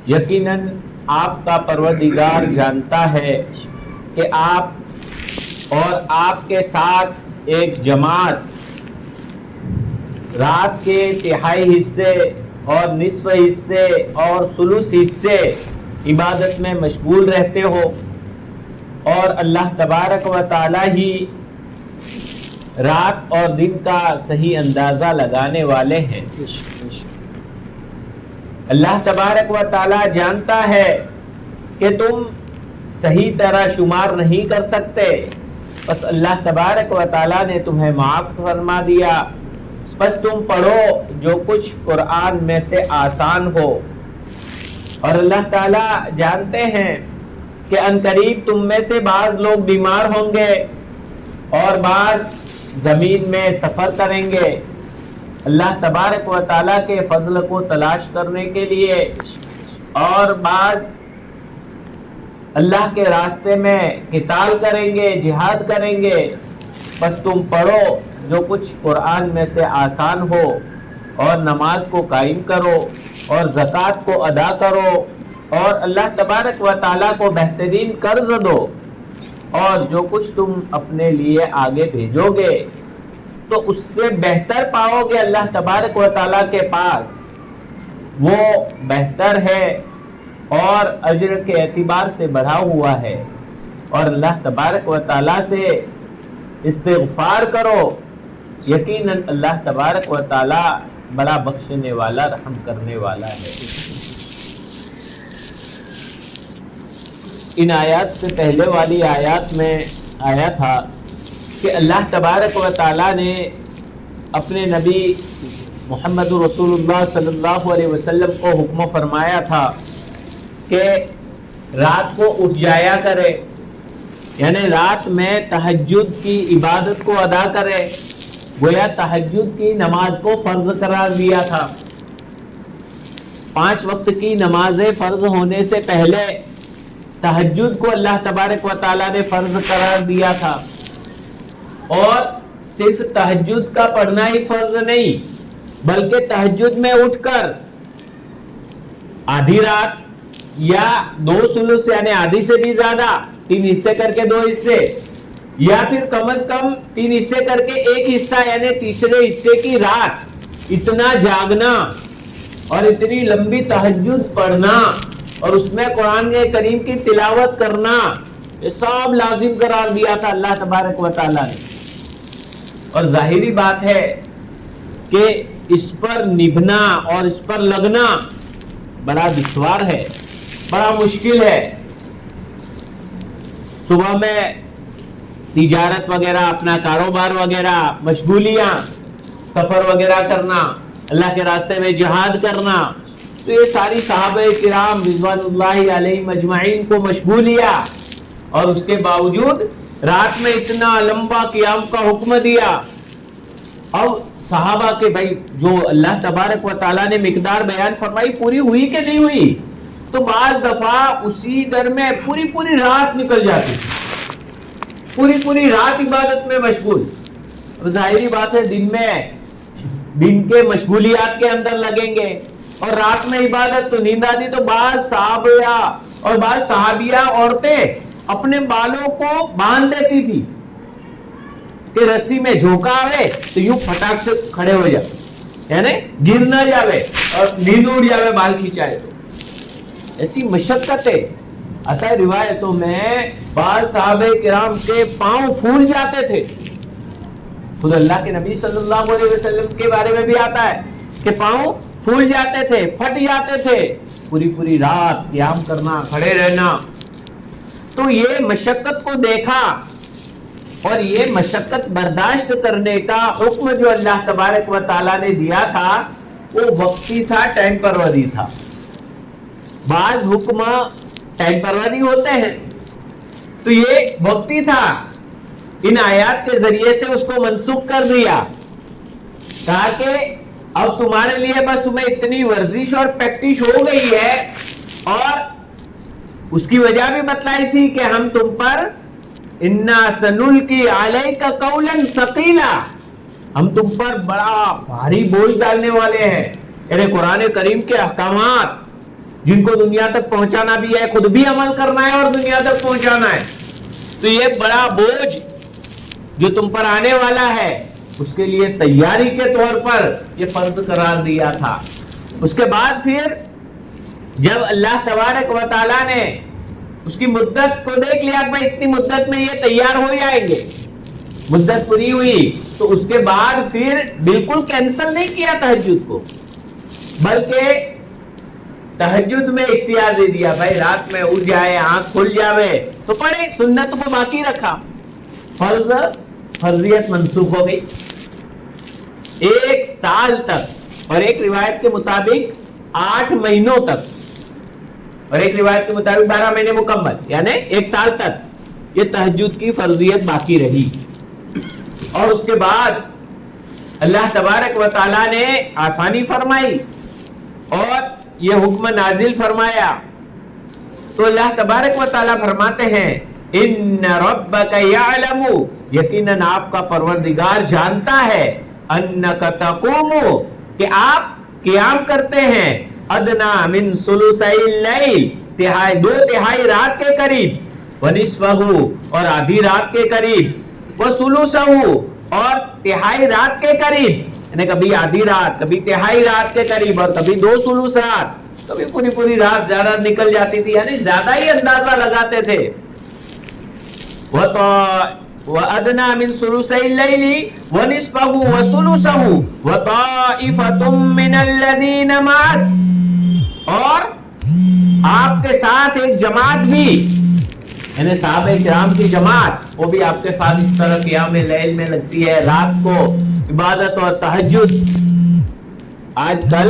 یقیناً آپ کا پروردگار جانتا ہے کہ آپ اور آپ کے ساتھ ایک جماعت رات کے تہائی حصے اور نصف حصے اور ثلث حصے عبادت میں مشغول رہتے ہو، اور اللہ تبارک و تعالی ہی رات اور دن کا صحیح اندازہ لگانے والے ہیں۔ اللہ تبارک و تعالی جانتا ہے کہ تم صحیح طرح شمار نہیں کر سکتے، بس اللہ تبارک و تعالی نے تمہیں معاف فرما دیا، بس تم پڑھو جو کچھ قرآن میں سے آسان ہو۔ اور اللہ تعالی جانتے ہیں کہ عنقریب تم میں سے بعض لوگ بیمار ہوں گے اور بعض زمین میں سفر کریں گے۔ اللہ تبارک و تعالیٰ کے فضل کو تلاش کرنے کے لیے، اور بعض اللہ کے راستے میں قتال کریں گے، جہاد کریں گے۔ بس تم پڑھو جو کچھ قرآن میں سے آسان ہو، اور نماز کو قائم کرو، اور زکوٰۃ کو ادا کرو، اور اللہ تبارک و تعالیٰ کو بہترین قرض دو، اور جو کچھ تم اپنے لیے آگے بھیجو گے تو اس سے بہتر پاؤ گے اللہ تبارک و تعالیٰ کے پاس، وہ بہتر ہے اور اجر کے اعتبار سے بڑھا ہوا ہے۔ اور اللہ تبارک و تعالیٰ سے استغفار کرو، یقیناً اللہ تبارک و تعالیٰ بڑا بخشنے والا، رحم کرنے والا ہے۔ ان آیات سے پہلے والی آیات میں آیا تھا کہ اللہ تبارک و تعالیٰ نے اپنے نبی محمد رسول اللہ صلی اللہ علیہ وسلم کو حکم فرمایا تھا کہ رات کو اٹھ جایا کرے، یعنی رات میں تہجد کی عبادت کو ادا کرے، گویا تہجد کی نماز کو فرض قرار دیا تھا۔ 5 وقت کی نمازیں فرض ہونے سے پہلے تہجد کو اللہ تبارک و تعالیٰ نے فرض قرار دیا تھا، اور صرف تہجد کا پڑھنا ہی فرض نہیں، بلکہ تہجد میں اٹھ کر آدھی رات یا 2 ثلث یعنی آدھی سے بھی زیادہ 3 حصے کر کے 2 حصے، یا پھر کم از کم 3 حصے کر کے 1 حصہ یعنی تیسرے حصے کی رات اتنا جاگنا اور اتنی لمبی تہجد پڑھنا، اور اس میں قرآن کریم کی تلاوت کرنا، یہ سب لازم قرار دیا تھا اللہ تبارک و تعالیٰ نے۔ اور ظاہری بات ہے کہ اس پر نبھنا اور اس پر لگنا بڑا دشوار ہے، بڑا مشکل ہے۔ صبح میں تجارت وغیرہ، اپنا کاروبار وغیرہ، مشغولیاں، سفر وغیرہ کرنا، اللہ کے راستے میں جہاد کرنا، تو یہ ساری صحابہ کرام رضوان اللہ علیہم اجمعین کو مشغولیاں، اور اس کے باوجود رات میں اتنا لمبا قیام کا حکم دیا۔ اب صحابہ کے بھائی جو اللہ تبارک و تعالیٰ نے مقدار بیان فرمائی پوری ہوئی کہ نہیں ہوئی، تو بعض دفعہ اسی در میں پوری رات نکل جاتی، پوری رات عبادت میں مشغول۔ اور ظاہری بات ہے دن کے مشغولیات کے اندر لگیں گے، اور رات میں عبادت تو نیند آتی، تو بعض صحابیہ اور بعض صحابیہ عورتیں اپنے بالوں کو باندھ دیتی تھی کہ رسی میں جھونکا آئے تو یوں پھٹاک سے کھڑے ہو جائے، یعنی گر نہ جاوے اور نیند اڑ جاوے بال کھینچائے تو۔ ایسی مشقتیں آتا ہے روایتوں میں، بعض صحابہ کرام کے پاؤں پھول جاتے تھے۔ خود اللہ کے نبی صلی اللہ علیہ وسلم کے بارے میں بھی آتا ہے کہ پاؤں پھول جاتے تھے، پھٹ جاتے تھے، پوری رات قیام کرنا، کھڑے رہنا۔ تو یہ مشقت کو دیکھا، اور یہ مشقت برداشت کرنے کا حکم جو اللہ تبارک و تعالیٰ نے دیا تھا وہ وقتی تھا، ٹیمپروری تھا۔ بعض حکم ٹیمپروری ہوتے ہیں، تو یہ وقتی تھا۔ ان آیات کے ذریعے سے اس کو منسوخ کر دیا، کہا کہ اب تمہارے لیے بس تمہیں اتنی ورزش اور پریکٹس ہو گئی ہے، اور اس کی وجہ بھی بتلائی تھی کہ ہم تم پر اِنَّا سَنُلْقِي عَلَيْكَ قَوْلًا ثَقِيلًا، ہم تم پر بڑا بھاری بول ڈالنے والے ہیں، یعنی قرآن کریم کے احکامات جن کو دنیا تک پہنچانا بھی ہے, خود بھی عمل کرنا ہے اور دنیا تک پہنچانا ہے. تو یہ بڑا بوجھ جو تم پر آنے والا ہے, اس کے لیے تیاری کے طور پر یہ فرض قرار دیا تھا. اس کے بعد پھر جب اللہ تبارک و تعالیٰ نے اس کی مدت کو دیکھ لیا کہ بھائی اتنی مدت میں یہ تیار ہو جائیں گے, مدت پوری ہوئی, تو اس کے بعد پھر بالکل کینسل نہیں کیا تہجد کو, بلکہ تہجد میں اختیار دے دیا. بھائی رات میں اٹھ جائے, آنکھ کھل جاوے تو پڑھے, سنت کو باقی رکھا. فرضیت منسوخ ہو گئی 1 سال تک, اور ایک روایت کے مطابق 8 مہینوں تک, اور ایک روایت کے مطابق 12 مہینے مکمل, یعنی 1 سال تک یہ تہجد کی فرضیت باقی رہی. اور اس کے بعد اللہ تبارک و تعالیٰ نے آسانی فرمائی اور یہ حکم نازل فرمایا. تو اللہ تبارک و تعالیٰ فرماتے ہیں ان ربک یعلم, یقیناً آپ کا پروردگار جانتا ہے, انک تقوم, کہ آپ قیام کرتے ہیں, ادنا من ثلثی اللیل, 2/3 رات کے قریب, ونصفہ, اور آدھی رات کے قریب, وثلثہ, اور 1/3 رات کے قریب, یعنی کبھی آدھی رات, کبھی 1/3 رات کے قریب, اور کبھی 2 ثلث رات, کبھی پوری رات زیادہ نکل جاتی تھی, یعنی زیادہ ہی اندازہ لگاتے تھے. وَأَدْنَى مِنْ ثُلُثَيِ اللَّيْلِ وَنِصْفَهُ وَثُلُثَهُ وَطَائِفَةٌ مِّنَ الَّذِينَ مَعَكَ, اور آپ کے ساتھ ایک جماعت بھی, یعنی صحابہ کرام کی جماعت, وہ بھی آپ کے ساتھ اس طرح قیام لیل میں لگتی ہے, رات کو عبادت اور تہجد. آج کل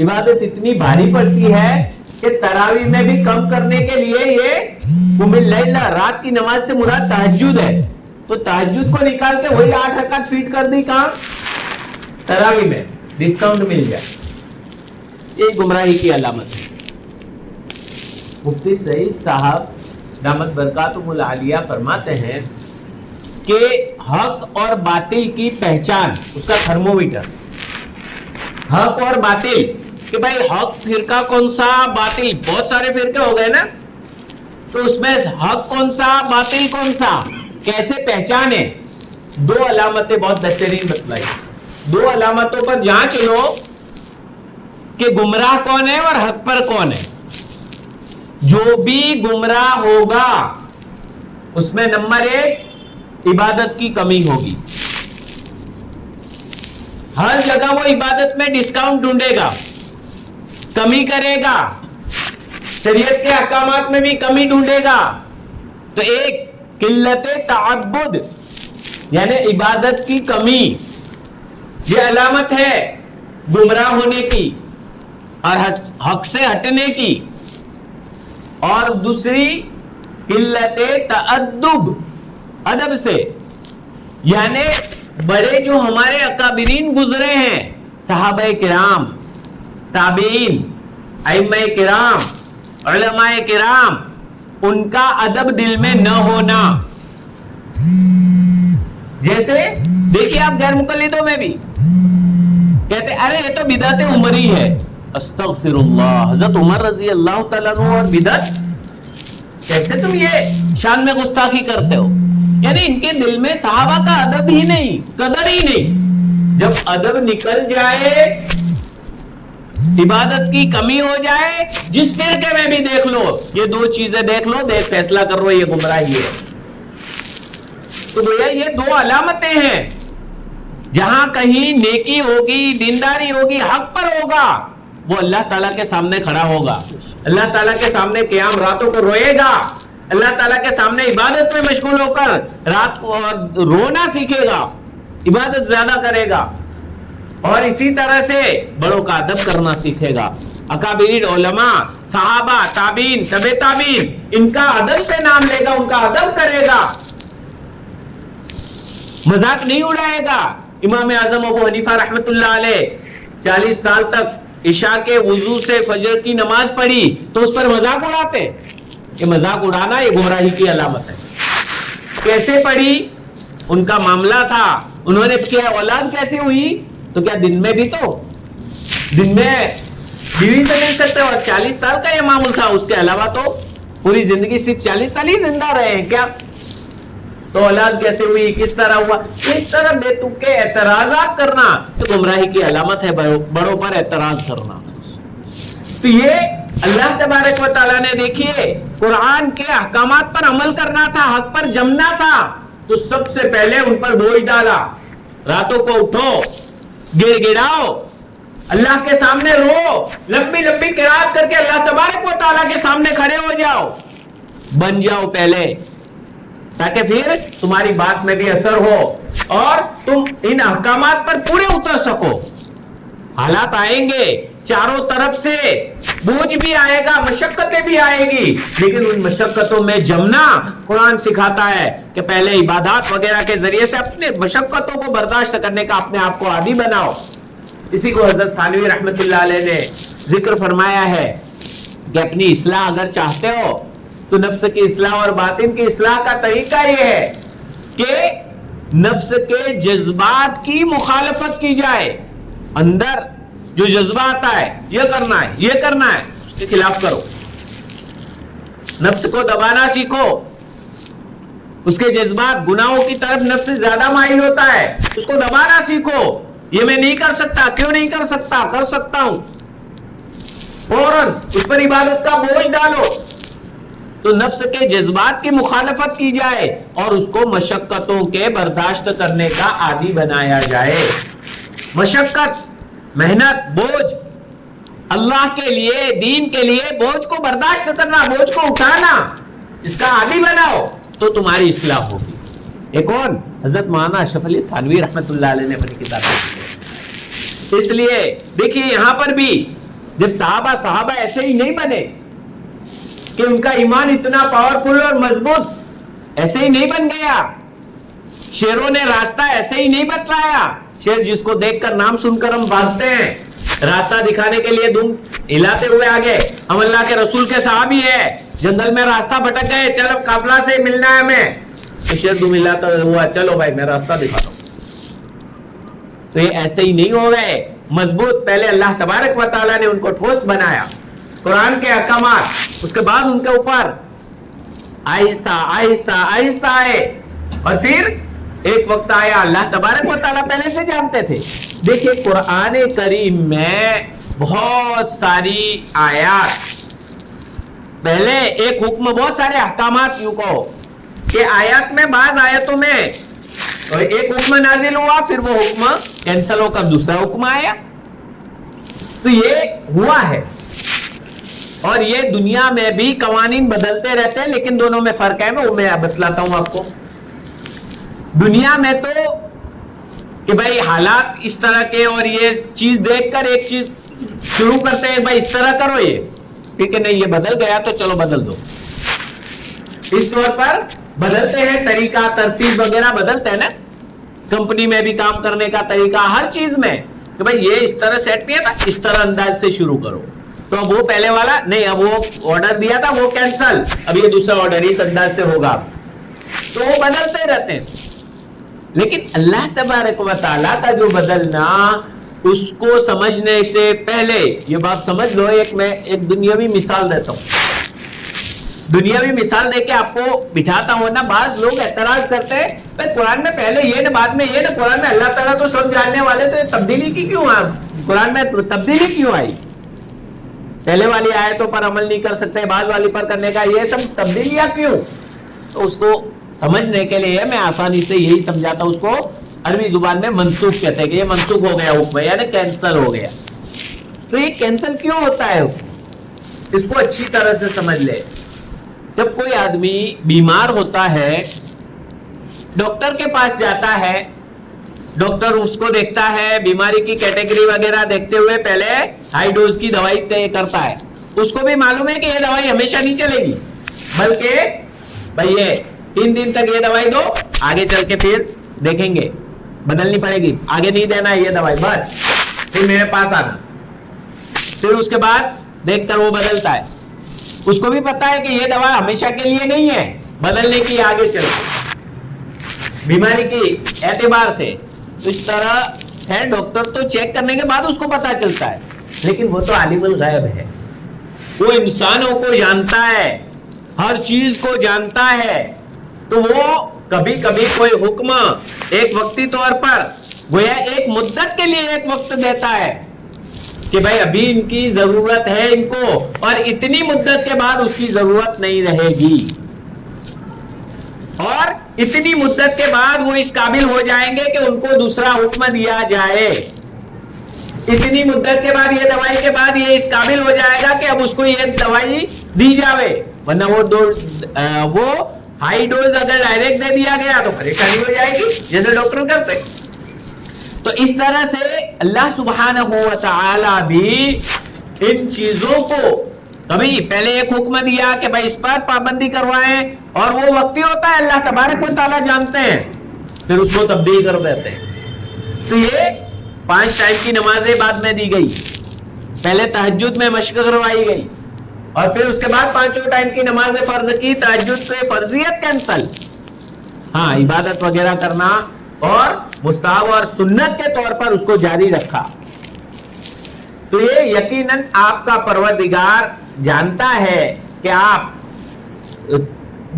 عبادت اتنی بھاری پڑتی ہے کہ تراویح میں بھی کم کرنے کے لیے یہ قم اللیل, رات کی نماز سے مراد تہجد ہے, تو تہجد کو نکال کے وہی 8 رکعت فیٹ کر دی کہاں, تراویح میں, ڈسکاؤنٹ مل جائے. یہ گمراہی کی علامت ہے. مفتی سعید صاحب دامت برکاتہم العالیہ فرماتے ہیں کہ حق اور باطل کی پہچان, اس کا تھرمومیٹر, حق اور باطل, کہ بھائی حق فرقہ کون سا, باطل بہت سارے فرقے ہو گئے نا, تو اس میں حق کون سا, باطل کون سا, کیسے پہچانے. 2 علامتیں بہت بہترین بتلائی. 2 علامتوں پر جانچ لو کہ گمراہ کون ہے اور حق پر کون ہے. جو بھی گمراہ ہوگا اس میں نمبر 1 عبادت کی کمی ہوگی. ہر جگہ وہ عبادت میں ڈسکاؤنٹ ڈھونڈے گا, کمی کرے گا, شریعت کے احکامات میں بھی کمی ڈھونڈے گا. تو ایک قلت تعبد, یعنی عبادت کی کمی, یہ علامت ہے گمراہ ہونے کی اور حق سے ہٹنے کی. اور دوسری قلت تأدب, ادب سے, یعنی بڑے جو ہمارے اکابرین گزرے ہیں, صحابہ کرام, تابعین, ائمہ کرام, علماء کرام, ان کا ادب دل میں نہ ہونا. جیسے دیکھیے آپ غیر مقلدوں میں بھی کہتے ارے یہ تو بدعت عمری ہے, استغفر اللہ, حضرت عمر رضی اللہ تعالیٰ عنہ اور بدعت, کیسے تم یہ شان میں گستاخی کرتے ہو. یعنی ان کے دل میں صحابہ کا ادب ہی نہیں, قدر ہی نہیں. جب ادب نکل جائے, عبادت کی کمی ہو جائے, جس فرقے میں بھی دیکھ لو, یہ 2 چیزیں دیکھ لو, دیکھ فیصلہ کر لو یہ گمراہی ہے. تو گویا یہ 2 علامتیں ہیں. جہاں کہیں نیکی ہوگی, دینداری ہوگی, حق پر ہوگا, وہ اللہ تعالیٰ کے سامنے کھڑا ہوگا, اللہ تعالیٰ کے سامنے قیام راتوں کو روئے گا, اللہ تعالیٰ کے سامنے عبادت میں مشغول ہو کر رات کو رونا سیکھے گا, عبادت زیادہ کرے گا, اور اسی طرح سے بڑوں کا ادب کرنا سیکھے گا. اکابرین علماء, صحابہ, تابعین, تبع تابعین, ان کا ادب سے نام لے گا, ان کا ادب کرے گا, مذاق نہیں اڑائے گا. امام اعظم ابو حنیفہ رحمۃ اللہ علیہ 40 سال تک عشاء کے وضو سے فجر کی نماز پڑھی تو اس پر مذاق اڑاتے. یہ مذاق اڑانا یہ گمراہی کی علامت ہے. کیسے پڑھی, ان کا معاملہ تھا, انہوں نے کیا, اولاد کیسے ہوئی, تو کیا دن میں بھی, تو دن میں بیوی سے مل سکتے ہو. اور 40 سال کا یہ معمول تھا, اس کے علاوہ تو پوری زندگی صرف 40 سال ہی زندہ رہے ہیں کیا؟ تو اولاد کیسے ہوئی, کس طرح ہوا؟ اس طرح بے تکے اعتراضات کرنا یہ گمراہی کی علامت ہے, بڑوں پر اعتراض کرنا. تو یہ اللہ تبارک و تعالیٰ نے دیکھیے قرآن کے احکامات پر عمل کرنا تھا, حق پر جمنا تھا, تو سب سے پہلے ان پر بوجھ ڈالا. راتوں کو اٹھو, گڑ گڑاؤ, اللہ کے سامنے رو, لمبی لمبی قرات کر کے اللہ تبارک و تعالیٰ کے سامنے کھڑے ہو جاؤ, بن جاؤ پہلے, تاکہ پھر تمہاری بات میں بھی اثر ہو اور تم ان احکامات پر پورے اتر سکو. حالات آئیں گے چاروں طرف سے, بوجھ بھی آئے گا, مشقتیں بھی آئے گی, لیکن ان مشقتوں میں جمنا قرآن سکھاتا ہے کہ پہلے عبادات وغیرہ کے ذریعے سے اپنے مشقتوں کو برداشت کرنے کا اپنے آپ کو عادی بناؤ. اسی کو حضرت تھانوی رحمت اللہ علیہ نے ذکر فرمایا ہے کہ اپنی اصلاح اگر چاہتے ہو تو نفس کی اصلاح اور باطن کی اصلاح کا طریقہ یہ ہے کہ نفس کے جذبات کی مخالفت کی جائے. اندر جو جذبہ آتا ہے یہ کرنا ہے, یہ کرنا ہے, اس کے خلاف کرو. نفس کو دبانا سیکھو. اس کے جذبات گناہوں کی طرف نفس سے زیادہ مائل ہوتا ہے, اس کو دبانا سیکھو. یہ میں نہیں کر سکتا, کیوں نہیں کر سکتا, کر سکتا ہوں, فوراً اس پر عبادت کا بوجھ ڈالو. تو نفس کے جذبات کی مخالفت کی جائے اور اس کو مشقتوں کے برداشت کرنے کا عادی بنایا جائے. مشقت, محنت, بوجھ, اللہ کے لیے, دین کے لیے بوجھ کو برداشت کرنا, بوجھ کو اٹھانا, اس کا عادی بناؤ تو تمہاری اصلاح ہوگی. یہ کون؟ حضرت مولانا اشرف علی تھانوی رحمت اللہ علیہ نے اپنی کتاب میں. اس لیے دیکھیے یہاں پر بھی جب صحابہ ایسے ہی نہیں بنے کہ ان کا ایمان اتنا پاورفل اور مضبوط, ایسے ہی نہیں بن گیا. شیروں نے راستہ ایسے ہی نہیں بتلایا. شیر جس کو دیکھ کر نام سن کر ہم بھاگتے ہیں, راستہ دکھانے کے لیے دم ہلاتے ہوئے آگے, ہم اللہ کے رسول کے صحابی ہیں, جنگل میں راستہ بھٹک گئے, چلو قافلہ سے ملنا ہے ہمیں, تو شیر دم ہلاتا ہوا, چلو بھائی میں راستہ دکھاتا ہوں. تو یہ ایسے ہی نہیں ہو گئے مضبوط. پہلے اللہ تبارک و تعالیٰ نے ان کو ٹھوس بنایا, قرآن کے احکامات, اس کے بعد ان کے اوپر آہستہ آہستہ آہستہ آئے, اور پھر ایک وقت آیا اللہ تبارک و تعالیٰ پہلے سے جانتے تھے. دیکھیے قرآن کریم میں بہت ساری آیات, پہلے ایک حکم, بہت سارے احکامات, یوں کہو کہ آیات میں بعض آیتوں میں ایک حکم نازل ہوا, پھر وہ حکم کینسل ہو کر دوسرا حکم آیا. تو یہ ہوا ہے, اور یہ دنیا میں بھی قوانین بدلتے رہتے ہیں, لیکن دونوں میں فرق ہے. میں بتلاتا ہوں آپ کو. دنیا میں تو کہ بھائی حالات اس طرح کے, اور یہ چیز دیکھ کر ایک چیز شروع کرتے ہیں, بھائی اس طرح کرو, یہ ٹھیک ہے, نہیں یہ بدل گیا تو چلو بدل دو. اس طور پر بدلتے ہیں, طریقہ ترتیب وغیرہ بدلتے ہیں نا. کمپنی میں بھی کام کرنے کا طریقہ, ہر چیز میں کہ بھائی یہ اس طرح سیٹ نہیں تھا, اس طرح انداز سے شروع کرو. تو اب وہ پہلے والا نہیں, اب وہ آرڈر دیا تھا وہ کینسل, اب یہ دوسرا آرڈر اس انداز سے ہوگا. تو وہ بدلتے رہتے ہیں. لیکن اللہ تبارک و تعالیٰ کا جو بدلنا, اس کو سمجھنے سے پہلے یہ بات سمجھ لو. میں ایک دنیاوی مثال دیتا ہوں, دنیاوی مثال دے کے آپ کو بٹھاتا ہوں نا. بعض لوگ اعتراض کرتے ہیں بھائی قرآن میں پہلے یہ نا بعد میں یہ نا, قرآن میں اللہ تعالیٰ تو سب جاننے والے, تو یہ تبدیلی کی کیوں, قرآن میں تبدیلی کیوں آئی؟ پہلے والی آیتوں پر عمل نہیں کر سکتے, بعد والی پر کرنے کا, یہ سب تبدیلیاں کیوں؟ تو اس کو سمجھنے کے لیے میں آسانی سے یہی سمجھاتا ہوں. اس کو عربی زبان میں منسوخ کہتے ہیں کہ یہ منسوخ ہو گیا حکم, یعنی کینسل ہو گیا. تو یہ کینسل کیوں ہوتا ہے, اس کو اچھی طرح سے سمجھ لے. جب کوئی آدمی بیمار ہوتا ہے, ڈاکٹر کے پاس جاتا ہے, ڈاکٹر اس کو دیکھتا ہے, بیماری کی کیٹیگری وغیرہ دیکھتے ہوئے پہلے ہائی ڈوز کی دوائی طے کرتا ہے. اس کو بھی معلوم ہے کہ یہ دوائی ہمیشہ نہیں چلے گی, بلکہ بھائی یہ 3 دن تک یہ دوائی دو, آگے چل کے پھر دیکھیں گے, بدلنی پڑے گی, آگے نہیں دینا ہے یہ دوائی, بس پھر میرے پاس آنا. پھر اس کے بعد دیکھ کر وہ بدلتا ہے. اس کو بھی پتا ہے کہ یہ دوا ہمیشہ کے لیے نہیں ہے, بدلنے کی آگے چل بیماری کی اعتبار سے. تو اس طرح ہے, ڈاکٹر تو چیک کرنے کے بعد اس کو پتا چلتا ہے. لیکن وہ تو عالم الغیب ہے، وہ انسانوں کو جانتا ہے، ہر چیز کو جانتا ہے، تو وہ کبھی کبھی کوئی حکم ایک وقتی طور پر گویا ایک مدت کے لیے ایک وقت دیتا ہے کہ بھائی ابھی ان کی ضرورت ہے ان کو، اور اتنی مدت کے بعد اس کی ضرورت نہیں رہے گی، اور اتنی مدت کے بعد وہ اس قابل ہو جائیں گے کہ ان کو دوسرا حکم دیا جائے، اتنی مدت کے بعد یہ دوائی کے بعد یہ اس قابل ہو جائے گا کہ اب اس کو یہ دوائی دی جاوے، ورنہ وہ ہائی ڈوز اگر ڈائریکٹ دے دیا گیا تو پریشانی ہو جائے گی جیسے ڈاکٹر کرتے۔ تو اس طرح سے اللہ سبحانہ و تعالی بھی ان چیزوں کو کبھی پہلے ایک حکم دیا کہ بھائی اس پر پابندی کروائیں، اور وہ وقتی ہوتا ہے، اللہ تبارک و تعالی جانتے ہیں، پھر اس کو تبدیل کر دیتے ہیں۔ تو یہ 5 ٹائم کی نمازیں بعد میں دی گئی، پہلے تہجد میں مشق کروائی گئی، اور پھر اس کے بعد 5 ٹائم کی نماز فرض کی، تہجد سے فرضیت کینسل، ہاں عبادت وغیرہ کرنا اور مستحب اور سنت کے طور پر اس کو جاری رکھا۔ تو یہ یقیناً آپ کا پروردگار جانتا ہے کہ آپ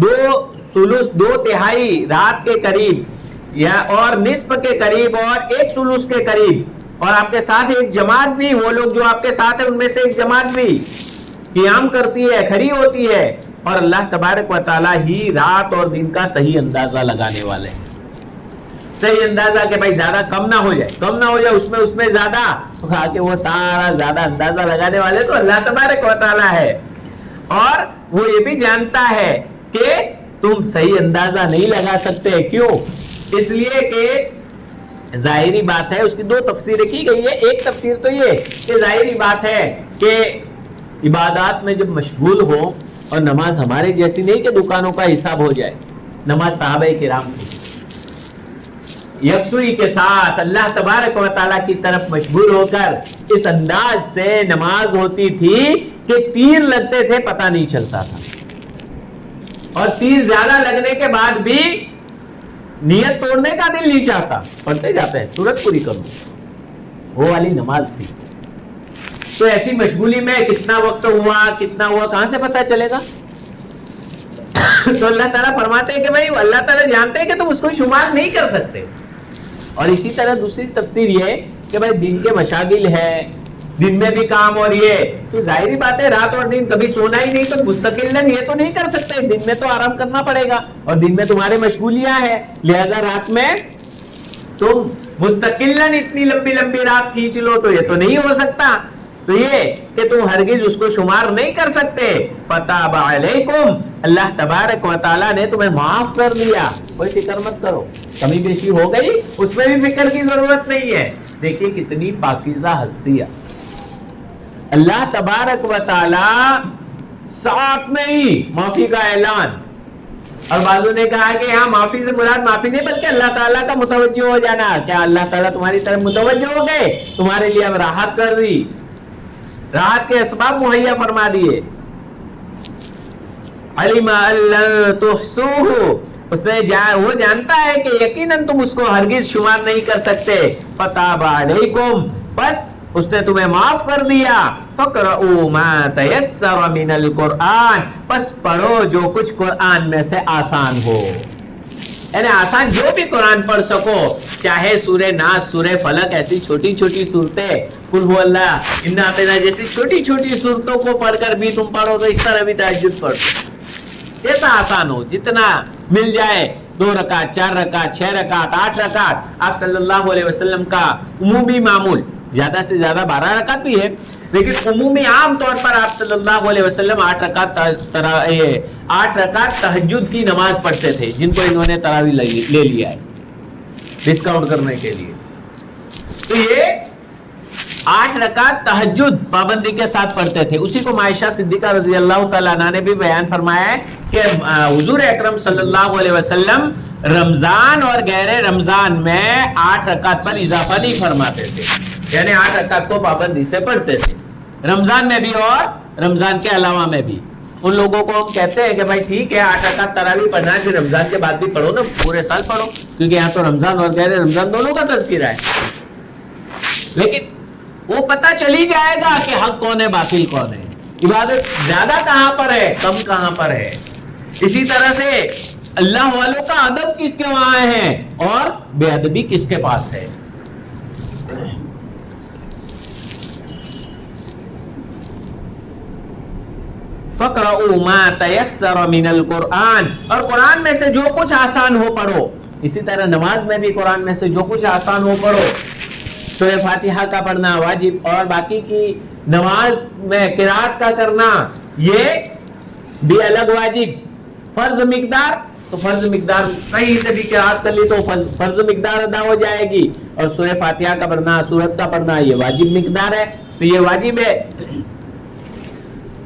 2/3 رات کے قریب یا اور نصف کے قریب اور 1/3 کے قریب، اور آپ کے ساتھ ایک جماعت بھی، وہ لوگ جو آپ کے ساتھ ہیں ان میں سے ایک جماعت بھی قیام کرتی ہے، کھڑی ہوتی ہے، اور اللہ تبارک و تعالی ہی رات اور دن کا صحیح اندازہ لگانے والے ہیں۔ صحیح اندازہ کہ بھائی زیادہ کم نہ ہو جائے، کم نہ ہو جائے اس میں زیادہ، کہ وہ سارا زیادہ اندازہ لگانے والے تو اللہ تبارک و تعالی ہے، اور وہ یہ بھی جانتا ہے کہ تم صحیح اندازہ نہیں لگا سکتے، کیوں؟ اس لیے کہ ظاہری بات ہے، اس کی 2 تفسیریں کی گئی ہے۔ ایک تفسیر تو یہ کہ ظاہری بات ہے کہ عبادات میں جب مشغول ہو، اور نماز ہمارے جیسی نہیں کہ دکانوں کا حساب ہو جائے، نماز صحابہ کرام کی یکسوئی کے ساتھ اللہ تبارک و تعالیٰ کی طرف مشغول ہو کر اس انداز سے نماز ہوتی تھی کہ تیر لگتے تھے پتہ نہیں چلتا تھا، اور تیر زیادہ لگنے کے بعد بھی نیت توڑنے کا دل نہیں چاہتا، پڑھتے جاتے ہیں سورت پوری کرو، وہ والی نماز تھی۔ تو ایسی مشغولی میں کتنا وقت ہوا کہاں سے پتہ چلے گا؟ تو اللہ تعالیٰ فرماتے ہیں کہ بھائی اللہ تعالیٰ جانتے ہیں کہ تم اس کو شمار نہیں کر سکتے۔ اور اسی طرح دوسری تفسیر یہ کہ بھائی دن کے مشاغل ہے، دن میں بھی کام، اور یہ تو ظاہری بات ہے رات اور دن کبھی سونا ہی نہیں، تو مستقلاً یہ تو نہیں کر سکتے، دن میں تو آرام کرنا پڑے گا، اور دن میں تمہارے مشغولیاں ہیں، لہذا رات میں تم مستقلاً اتنی لمبی لمبی رات کھینچ لو تو یہ تو نہیں ہو سکتا، تو یہ کہ تم ہرگز اس کو شمار نہیں کر سکتے۔ فتاب علیکم، اللہ تبارک و تعالیٰ نے تمہیں معاف کر دیا، کوئی فکر مت کرو، کمی بیشی ہو گئی اس میں بھی فکر کی ضرورت نہیں ہے۔ دیکھیے کتنی پاکیزہ ہستی ہے اللہ تبارک و تعالیٰ، ساتھ میں ہی معافی کا اعلان، اور بعضوں نے کہا کہ ہاں معافی سے مراد معافی نہیں بلکہ اللہ تعالیٰ کا متوجہ ہو جانا، کیا اللہ تعالیٰ تمہاری طرف متوجہ ہو گئے، تمہارے لیے اب راحت کر دی، راحت کے اسباب مہیا فرما دیے۔ علم ان لن تحصوہ، اس نے وہ جانتا ہے کہ یقیناً تم اس کو ہرگز شمار نہیں کر سکتے۔ فتاب علیکم، بس اس نے تمہیں معاف کر دیا۔ فقرؤوا ما تیسر من القرآن، بس پڑھو جو کچھ قرآن میں سے آسان ہو، یعنی آسان جو بھی قرآن پڑھ سکو، چاہے سورہ ناس، سورہ فلق، ایسی چھوٹی چھوٹی صورتیں، قل هو اللہ، انا اعطیناک جیسی چھوٹی چھوٹی صورتوں کو پڑھ کر بھی تم پڑھو تو اس طرح بھی تہجد پڑھو، ایسا آسان ہو، جتنا مل جائے، 2 رکعت 4 رکعت 6 رکعت 8 رکعت، آپ صلی اللہ علیہ وسلم کا عمومی معمول زیادہ سے زیادہ 12 رکعت بھی ہے، لیکن عمومی عام طور پر آپ صلی اللہ علیہ وسلم 8 رکعت تہجد کی نماز پڑھتے تھے، جن کو انہوں نے تراویح لے لیا ہے ڈسکاؤنٹ کرنے کے لیے۔ تو یہ 8 رکعت تہجد پابندی کے ساتھ پڑھتے تھے، اسی کو عائشہ صدیقہ رضی اللہ تعالیٰ عنہا نے بھی بیان فرمایا ہے کہ حضور اکرم صلی اللہ علیہ وسلم رمضان اور غیر رمضان میں 8 رکعت پر اضافہ نہیں فرماتے تھے، یعنی 8 رکعت کو پابندی سے پڑھتے تھے، رمضان میں بھی اور رمضان کے علاوہ میں بھی۔ ان لوگوں کو ہم کہتے ہیں کہ بھائی ٹھیک ہے 8 رکعت تراویح پڑھنا ہے، پھر رمضان کے بعد بھی پڑھو نا، پورے سال پڑھو، کیونکہ یہاں تو رمضان اور غیر رمضان دونوں کا تذکرہ ہے۔ لیکن وہ پتہ چلی جائے گا کہ حق کون ہے باطل کون ہے، عبادت زیادہ کہاں پر ہے کم کہاں پر ہے۔ اسی طرح سے اللہ والوں کا ادب کس کے وہاں ہے اور بے ادبی کس کے پاس ہے۔ فَقْرَؤُوا مَا تَيَسَّرَ مِنَ الْقُرْآنِ، اور قرآن میں سے جو کچھ آسان ہو پڑھو۔ اسی طرح نماز میں بھی قرآن میں سے جو کچھ آسان ہو پڑھو۔ سورہ فاتحہ کا پڑھنا واجب، اور باقی کی نماز میں قرات کا کرنا یہ بھی الگ واجب۔ فرض مقدار تو فرض مقدار کہیں سے بھی قرات کر لی تو فرض مقدار ادا ہو جائے گی، اور سورہ فاتحہ کا پڑھنا سورت کا پڑھنا یہ واجب مقدار ہے، تو یہ واجب ہے۔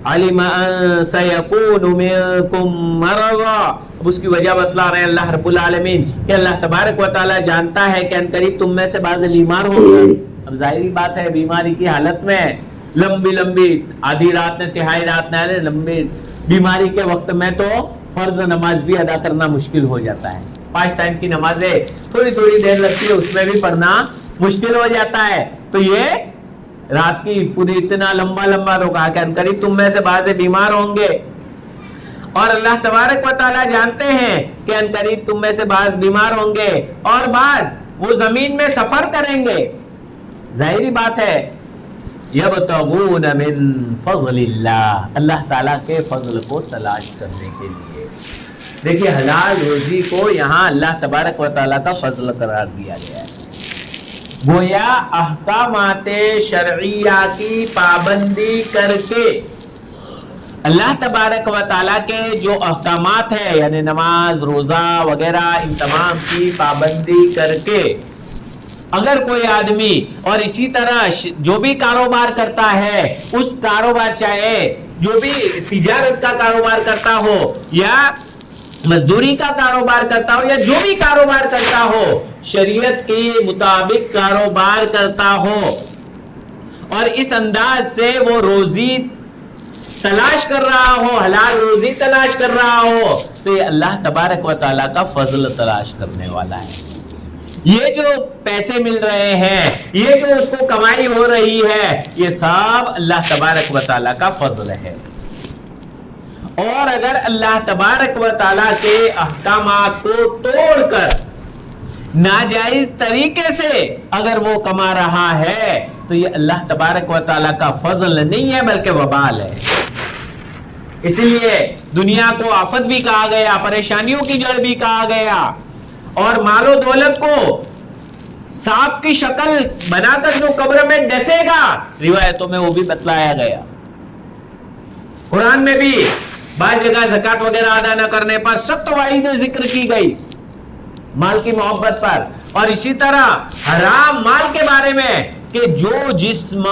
علم ان سیکون منکم مرضا، اب اس کی وجہ بتلا رہے ہیں اللہ رب العالمین کہ اللہ تبارک و تعالی جانتا ہے کہ ان قریب تم میں سے بعض بیمار ہوں گے۔ اب ظاہری بات ہے بیماری کی حالت میں لمبی آدھی رات میں تہائی رات میں لمبی بیماری کے وقت میں تو فرض نماز بھی ادا کرنا مشکل ہو جاتا ہے۔ 5 ٹائم کی نمازیں تھوڑی دیر لگتی ہے، اس میں بھی پڑھنا مشکل ہو جاتا ہے، تو یہ رات کی پوری اتنا لمبا تو کہا کہ انقریب تم میں سے بعض بیمار ہوں گے، اور اللہ تبارک و تعالی جانتے ہیں کہ انقریب تم میں سے بعض بیمار ہوں گے اور بعض وہ زمین میں سفر کریں گے۔ ظاہری بات ہے یبتغون من فضل اللہ، اللہ تعالیٰ کے فضل کو تلاش کرنے کے لیے۔ دیکھیے حلال روزی کو یہاں اللہ تبارک و تعالیٰ کا فضل قرار دیا گیا ہے۔ گویا احکامات شرعیہ کی پابندی کر کے اللہ تبارک و تعالیٰ کے جو احکامات ہیں یعنی نماز روزہ وغیرہ ان تمام کی پابندی کر کے اگر کوئی آدمی اور اسی طرح جو بھی کاروبار کرتا ہے اس کاروبار چاہے جو بھی تجارت کا کاروبار کرتا ہو یا مزدوری کا کاروبار کرتا ہو یا جو بھی کاروبار کرتا ہو شریعت کے مطابق کاروبار کرتا ہو اور اس انداز سے وہ روزی تلاش کر رہا ہو حلال روزی تلاش کر رہا ہو تو یہ اللہ تبارک و تعالیٰ کا فضل تلاش کرنے والا ہے۔ یہ جو پیسے مل رہے ہیں یہ جو اس کو کمائی ہو رہی ہے یہ سب اللہ تبارک و تعالیٰ کا فضل ہے۔ اور اگر اللہ تبارک و تعالیٰ کے احکامات کو توڑ کر ناجائز طریقے سے اگر وہ کما رہا ہے تو یہ اللہ تبارک و تعالیٰ کا فضل نہیں ہے بلکہ وبال ہے۔ اسی لیے دنیا کو آفت بھی کہا گیا، پریشانیوں کی جڑ بھی کہا گیا، اور مال و دولت کو سانپ کی شکل بنا کر جو قبر میں ڈسے گا روایتوں میں وہ بھی بتلایا گیا۔ قرآن میں بھی بعض جگہ زکوٰۃ وغیرہ ادا نہ کرنے پر سخت وعید ذکر کی گئی مال کی محبت پر، اور اسی طرح حرام مال کے بارے میں کہ جو جسم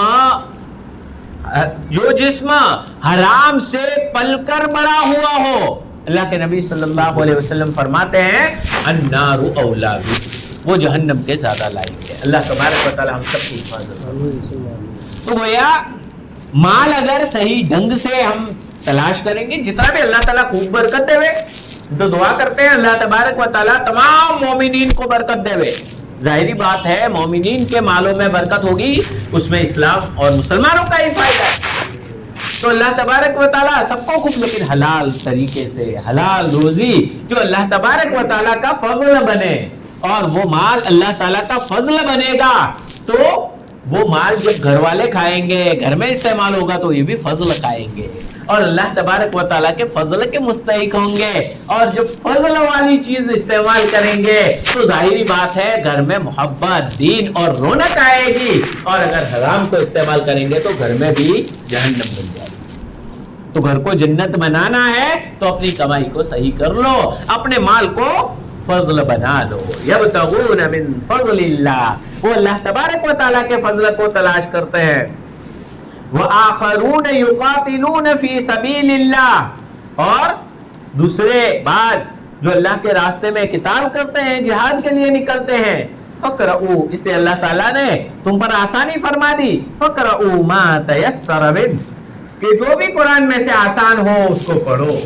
حرام سے پل کر بڑا ہوا ہو، اللہ کے نبی صلی اللہ علیہ وسلم فرماتے ہیں النار اولا بہ، وہ جہنم کے زیادہ لائق ہے۔ اللہ تبارک و تعالی ہم سب کی حفاظت کرے۔ تو گویا مال اگر صحیح ڈھنگ سے ہم تلاش کریں گے جتنا بھی اللہ تعالیٰ خوب برکت دے ہوئے تو دعا کرتے ہیں اللہ تبارک و تعالیٰ تمام مومنین کو برکت دے ہوئے۔ ظاہری بات ہے مومنین کے مالوں میں برکت ہوگی اس میں اسلام اور مسلمانوں کا ہی فائدہ ہے، تو اللہ تبارک و تعالیٰ سب کو خوب لیکن حلال طریقے سے حلال روزی جو اللہ تبارک و تعالیٰ کا فضل بنے، اور وہ مال اللہ تعالیٰ کا فضل بنے گا تو وہ مال جب گھر والے کھائیں گے گھر میں استعمال ہوگا تو یہ بھی فضل کھائیں گے اور اللہ تبارک و تعالیٰ کے فضل کے مستحق ہوں گے، اور جب فضل والی چیز استعمال کریں گے تو ظاہری بات ہے گھر میں محبت دین اور رونق آئے گی، اور اگر حرام کو استعمال کریں گے تو گھر میں بھی جہنم بن جائے گی۔ تو گھر کو جنت بنانا ہے تو اپنی کمائی کو صحیح کر لو، اپنے مال کو فضل بنا لو۔ یبتغون من فضل اللہ، وہ اللہ تبارک و تعالیٰ کے فضل کو تلاش کرتے ہیں۔ وآخرون یقاتلون فی سبیل اللہ، اور دوسرے بعض جو اللہ کے راستے میں قتال کرتے ہیں جہاد کے لیے نکلتے ہیں۔ فقرؤ، اس لیے اللہ تعالیٰ نے تم پر آسانی فرما دی، فقرؤ ما تیسر منہ، کہ جو بھی قرآن میں سے آسان ہو اس کو پڑھو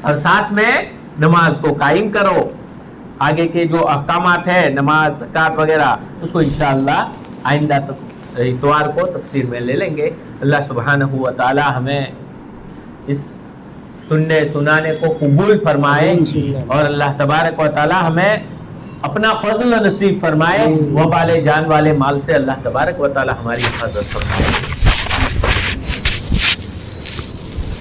اور ساتھ میں نماز کو قائم کرو۔ آگے کے جو احکامات ہیں نماز زکوٰۃ وغیرہ اس کو انشاءاللہ آئندہ اتوار کو تفسیر میں لے لیں گے. اللہ سبحانہ و تعالی ہمیں اس سننے سنانے کو قبول فرمائے اور اللہ تبارک و تعالی ہمیں اپنا فضل نصیب فرمائے. وبال جان والے مال سے اللہ تبارک و تعالی ہماری حفاظت فرمائے.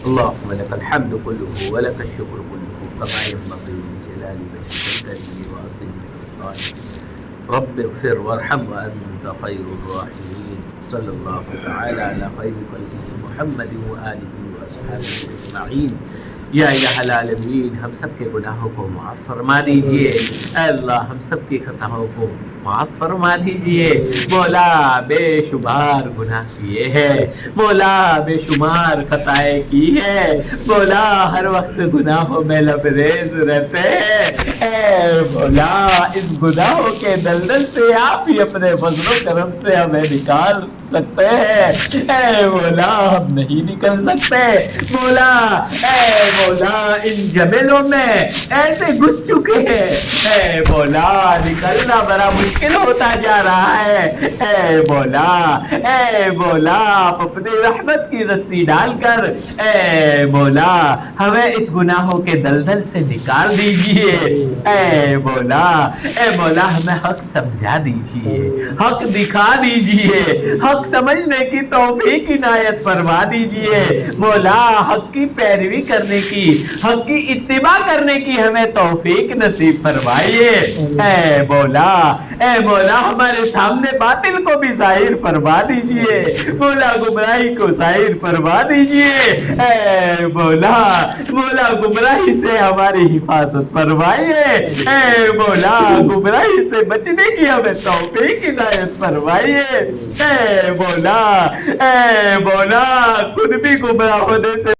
اللهم لك الحمد كله ولك الشكر كله كما ينبغي لجلال وجهك الكريم وعظيم سلطانك. رب اغفر وارحم وأنت خير الراحمين. صلى الله تعالى على خير خلقه محمد وآله وأصحابه أجمعين. یا الہ العالمین ہم سب کے گناہوں کو معاف فرما دیجئے. اے اللہ ہم سب کی خطاؤں کو معاف فرما دیجئے. مولا بے شمار گناہ کیے ہیں، مولا بے شمار خطائیں کی ہیں، مولا ہر وقت گناہوں میں لبریز رہتے ہیں. اے مولا اس گناہوں کے دلدل سے آپ ہی اپنے فضل و کرم سے ہمیں نکال سکتے ہیں. اے مولا ہم نہیں نکل سکتے. مولا اے مولا ان جبلوں میں ایسے گھس چکے ہیں. اے مولا نکلنا بڑا مشکل ہوتا جا رہا ہے. اے مولا آپ اپنی رحمت کی رسی ڈال کر اے مولا ہمیں اس گناہوں کے دلدل سے نکال دیجئے. اے مولا ہمیں حق سمجھا دیجئے، حق دکھا دیجئے، حق سمجھنے کی توفیق عنایت فرما دیجئے. مولا حق کی پیروی کرنے کی، حق کی اتباع کرنے کی ہمیں توفیق نصیب فرمائیے. اے مولا ہمارے سامنے باطل کو بھی ظاہر فرما دیجئے. مولا گمراہی کو ظاہر فرما دیجئے. اے مولا گمراہی سے ہماری حفاظت فرمائیے. اے مولا گمراہی سے بچنے کی ہمیں توفیق عنایت فرمائیے. اے مولا خود بھی گمراہ ہونے سے